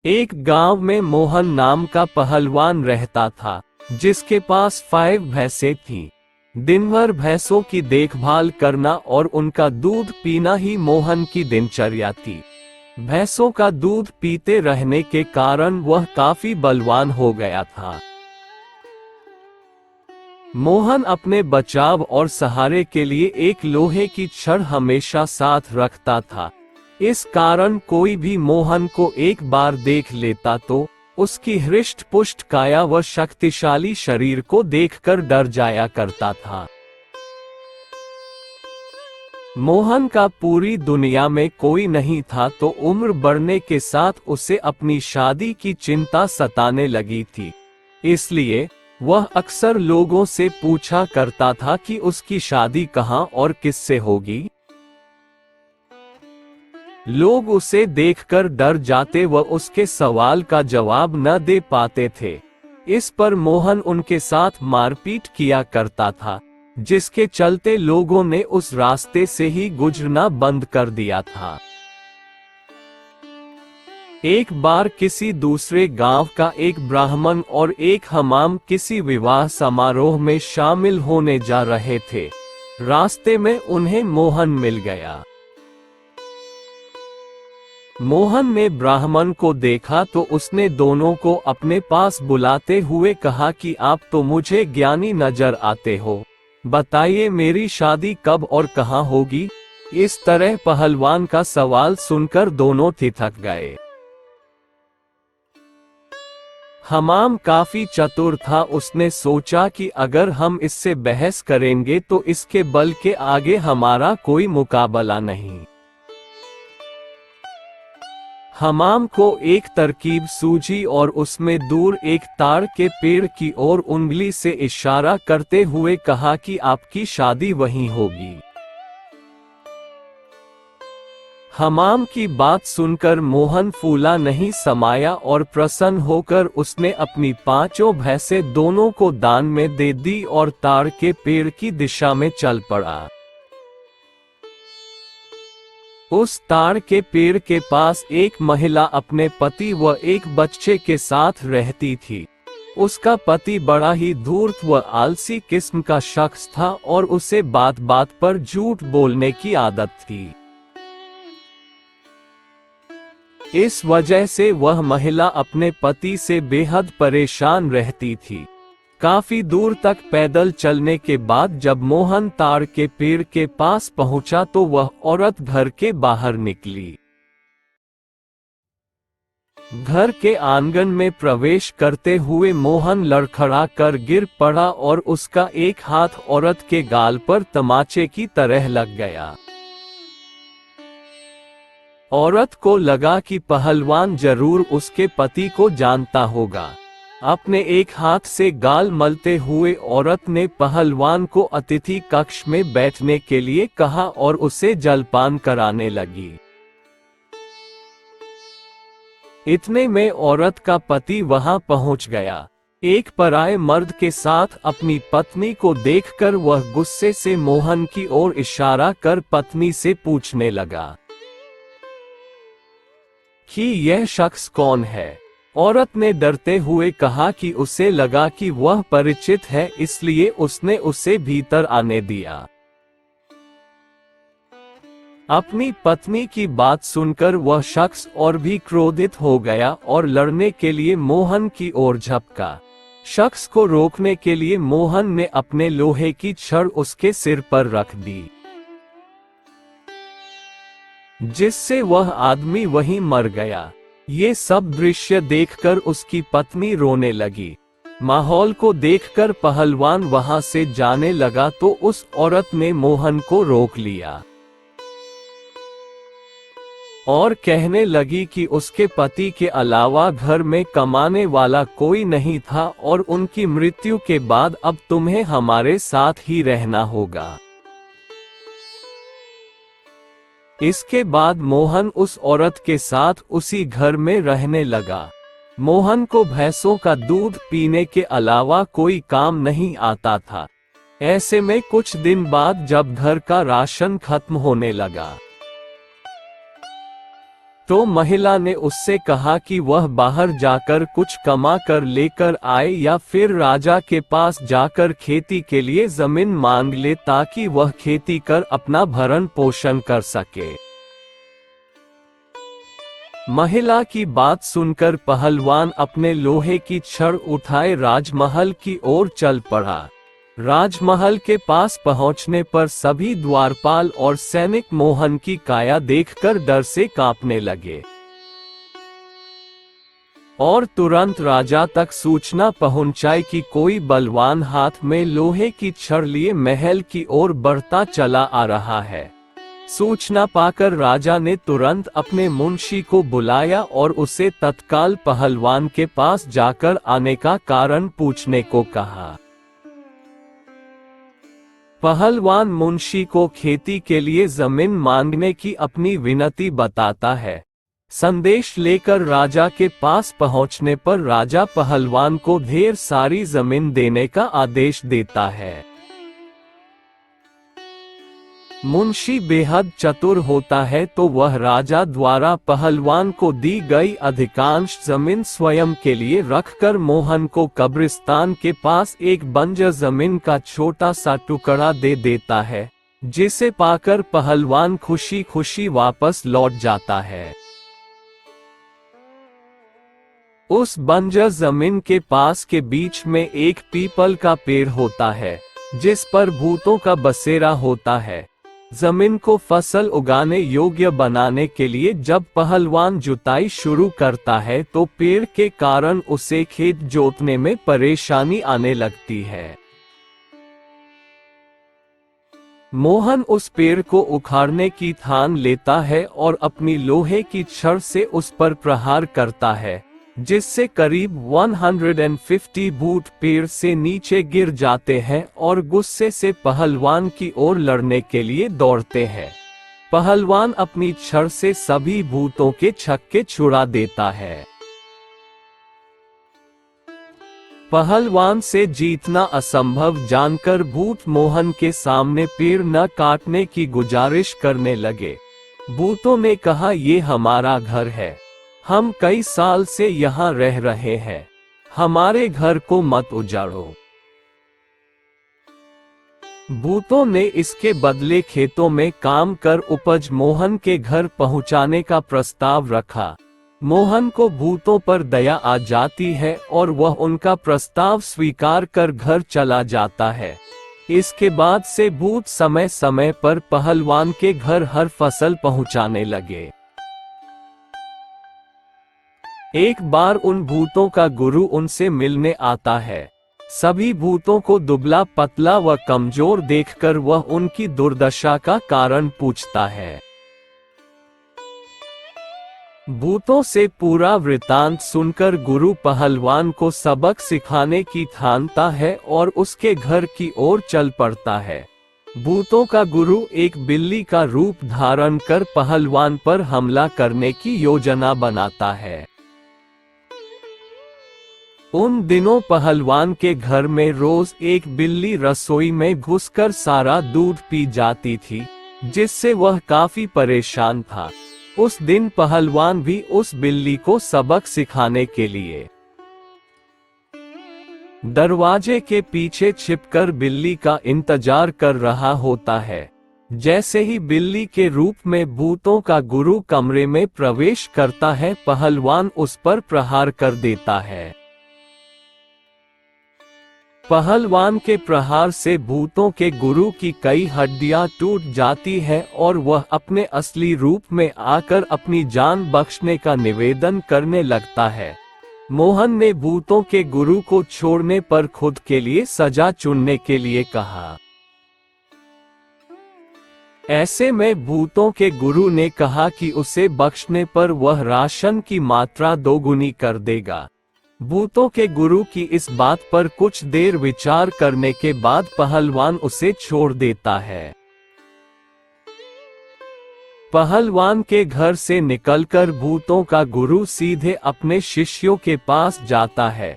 एक गांव में मोहन नाम का पहलवान रहता था, जिसके पास 5 भैंसें थीं। दिन भर भैंसों की देखभाल करना और उनका दूध पीना ही मोहन की दिनचर्या थी। भैंसों का दूध पीते रहने के कारण वह काफी बलवान हो गया था। मोहन अपने बचाव और सहारे के लिए एक लोहे की छड़ हमेशा साथ रखता था। इस कारण कोई भी मोहन को एक बार देख लेता तो उसकी हृष्ट पुष्ट काया व शक्तिशाली शरीर को देखकर डर जाया करता था। मोहन का पूरी दुनिया में कोई नहीं था तो उम्र बढ़ने के साथ उसे अपनी शादी की चिंता सताने लगी थी। इसलिए वह अक्सर लोगों से पूछा करता था कि उसकी शादी कहाँ और किससे होगी। लोग उसे देखकर डर जाते व उसके सवाल का जवाब न दे पाते थे। इस पर मोहन उनके साथ मारपीट किया करता था, जिसके चलते लोगों ने उस रास्ते से ही गुजरना बंद कर दिया था। एक बार किसी दूसरे गांव का एक ब्राह्मण और एक हमाम किसी विवाह समारोह में शामिल होने जा रहे थे। रास्ते में उन्हें मोहन मिल गया। मोहन ने ब्राह्मण को देखा तो उसने दोनों को अपने पास बुलाते हुए कहा कि आप तो मुझे ज्ञानी नजर आते हो, बताइए मेरी शादी कब और कहाँ होगी। इस तरह पहलवान का सवाल सुनकर दोनों ठिठक गए। हमाम काफी चतुर था, उसने सोचा कि अगर हम इससे बहस करेंगे तो इसके बल के आगे हमारा कोई मुकाबला नहीं। हमाम को एक तरकीब सूझी और उसमें दूर एक ताड़ के पेड़ की ओर उंगली से इशारा करते हुए कहा कि आपकी शादी वहीं होगी। हमाम की बात सुनकर मोहन फूला नहीं समाया और प्रसन्न होकर उसने अपनी 5 भैंसें दोनों को दान में दे दी और ताड़ के पेड़ की दिशा में चल पड़ा। उस ताड़ के पेड़ के पास एक महिला अपने पति व एक बच्चे के साथ रहती थी। उसका पति बड़ा ही धूर्त व आलसी किस्म का शख्स था और उसे बात बात पर झूठ बोलने की आदत थी। इस वजह से वह महिला अपने पति से बेहद परेशान रहती थी। काफी दूर तक पैदल चलने के बाद जब मोहन ताड़ के पेड़ के पास पहुंचा तो वह औरत घर के बाहर निकली। घर के आंगन में प्रवेश करते हुए मोहन लड़खड़ा कर गिर पड़ा और उसका एक हाथ औरत के गाल पर तमाचे की तरह लग गया। औरत को लगा कि पहलवान जरूर उसके पति को जानता होगा। अपने एक हाथ से गाल मलते हुए औरत ने पहलवान को अतिथि कक्ष में बैठने के लिए कहा और उसे जलपान कराने लगी। इतने में औरत का पति वहां पहुंच गया। एक पराये मर्द के साथ अपनी पत्नी को देखकर वह गुस्से से मोहन की ओर इशारा कर पत्नी से पूछने लगा कि यह शख्स कौन है। औरत ने डरते हुए कहा कि उसे लगा कि वह परिचित है, इसलिए उसने उसे भीतर आने दिया। अपनी पत्नी की बात सुनकर वह शख्स और भी क्रोधित हो गया और लड़ने के लिए मोहन की ओर झपका। शख्स को रोकने के लिए मोहन ने अपने लोहे की छड़ उसके सिर पर रख दी, जिससे वह आदमी वहीं मर गया। ये सब दृश्य देखकर उसकी पत्नी रोने लगी। माहौल को देखकर पहलवान वहां से जाने लगा तो उस औरत ने मोहन को रोक लिया और कहने लगी कि उसके पति के अलावा घर में कमाने वाला कोई नहीं था और उनकी मृत्यु के बाद अब तुम्हें हमारे साथ ही रहना होगा। इसके बाद मोहन उस औरत के साथ उसी घर में रहने लगा। मोहन को भैंसों का दूध पीने के अलावा कोई काम नहीं आता था। ऐसे में कुछ दिन बाद जब घर का राशन खत्म होने लगा तो महिला ने उससे कहा कि वह बाहर जाकर कुछ कमा कर लेकर आए या फिर राजा के पास जाकर खेती के लिए जमीन मांग ले ताकि वह खेती कर अपना भरण पोषण कर सके। महिला की बात सुनकर पहलवान अपने लोहे की छड़ उठाए राजमहल की ओर चल पड़ा। राजमहल के पास पहुंचने पर सभी द्वारपाल और सैनिक मोहन की काया देखकर डर से कांपने लगे और तुरंत राजा तक सूचना पहुंचाई कि कोई बलवान हाथ में लोहे की छड़ लिए महल की ओर बढ़ता चला आ रहा है। सूचना पाकर राजा ने तुरंत अपने मुंशी को बुलाया और उसे तत्काल पहलवान के पास जाकर आने का कारण पूछने को कहा। पहलवान मुंशी को खेती के लिए जमीन मांगने की अपनी विनती बताता है। संदेश लेकर राजा के पास पहुंचने पर राजा पहलवान को ढेर सारी जमीन देने का आदेश देता है। मुंशी बेहद चतुर होता है तो वह राजा द्वारा पहलवान को दी गई अधिकांश जमीन स्वयं के लिए रखकर मोहन को कब्रिस्तान के पास एक बंजर जमीन का छोटा सा टुकड़ा दे देता है, जिसे पाकर पहलवान खुशी खुशी वापस लौट जाता है। उस बंजर जमीन के पास के बीच में एक पीपल का पेड़ होता है, जिस पर भूतों का बसेरा होता है। जमीन को फसल उगाने योग्य बनाने के लिए जब पहलवान जुताई शुरू करता है तो पेड़ के कारण उसे खेत जोतने में परेशानी आने लगती है। मोहन उस पेड़ को उखाड़ने की ठान लेता है और अपनी लोहे की छड़ से उस पर प्रहार करता है, जिससे करीब 150 भूत पेड़ से नीचे गिर जाते हैं और गुस्से से पहलवान की ओर लड़ने के लिए दौड़ते हैं। पहलवान अपनी छड़ से सभी भूतों के छक्के छुड़ा देता है। पहलवान से जीतना असंभव जानकर भूत मोहन के सामने पेड़ न काटने की गुजारिश करने लगे। भूतों ने कहा, ये हमारा घर है, हम कई साल से यहाँ रह रहे हैं, हमारे घर को मत उजाड़ो। भूतों ने इसके बदले खेतों में काम कर उपज मोहन के घर पहुँचाने का प्रस्ताव रखा। मोहन को भूतों पर दया आ जाती है और वह उनका प्रस्ताव स्वीकार कर घर चला जाता है। इसके बाद से भूत समय समय पर पहलवान के घर हर फसल पहुँचाने लगे। एक बार उन भूतों का गुरु उनसे मिलने आता है। सभी भूतों को दुबला पतला व कमजोर देखकर वह उनकी दुर्दशा का कारण पूछता है। भूतों से पूरा वृतांत सुनकर गुरु पहलवान को सबक सिखाने की ठानता है और उसके घर की ओर चल पड़ता है। भूतों का गुरु एक बिल्ली का रूप धारण कर पहलवान पर हमला करने की योजना बनाता है। उन दिनों पहलवान के घर में रोज एक बिल्ली रसोई में घुसकर सारा दूध पी जाती थी, जिससे वह काफी परेशान था। उस दिन पहलवान भी उस बिल्ली को सबक सिखाने के लिए दरवाजे के पीछे छिपकर बिल्ली का इंतजार कर रहा होता है। जैसे ही बिल्ली के रूप में भूतों का गुरु कमरे में प्रवेश करता है, पहलवान उस पर प्रहार कर देता है। पहलवान के प्रहार से भूतों के गुरु की कई हड्डियां टूट जाती हैं और वह अपने असली रूप में आकर अपनी जान बख्शने का निवेदन करने लगता है। मोहन ने भूतों के गुरु को छोड़ने पर खुद के लिए सजा चुनने के लिए कहा। ऐसे में भूतों के गुरु ने कहा कि उसे बख्शने पर वह राशन की मात्रा दोगुनी कर देगा। भूतों के गुरु की इस बात पर कुछ देर विचार करने के बाद पहलवान उसे छोड़ देता है। पहलवान के घर से निकलकर भूतों का गुरु सीधे अपने शिष्यों के पास जाता है।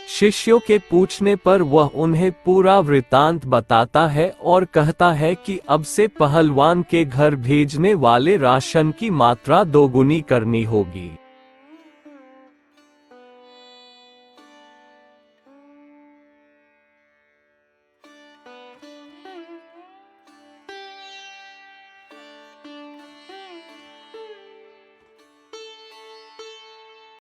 शिष्यों के पूछने पर वह उन्हें पूरा वृतांत बताता है और कहता है कि अब से पहलवान के घर भेजने वाले राशन की मात्रा दोगुनी करनी होगी।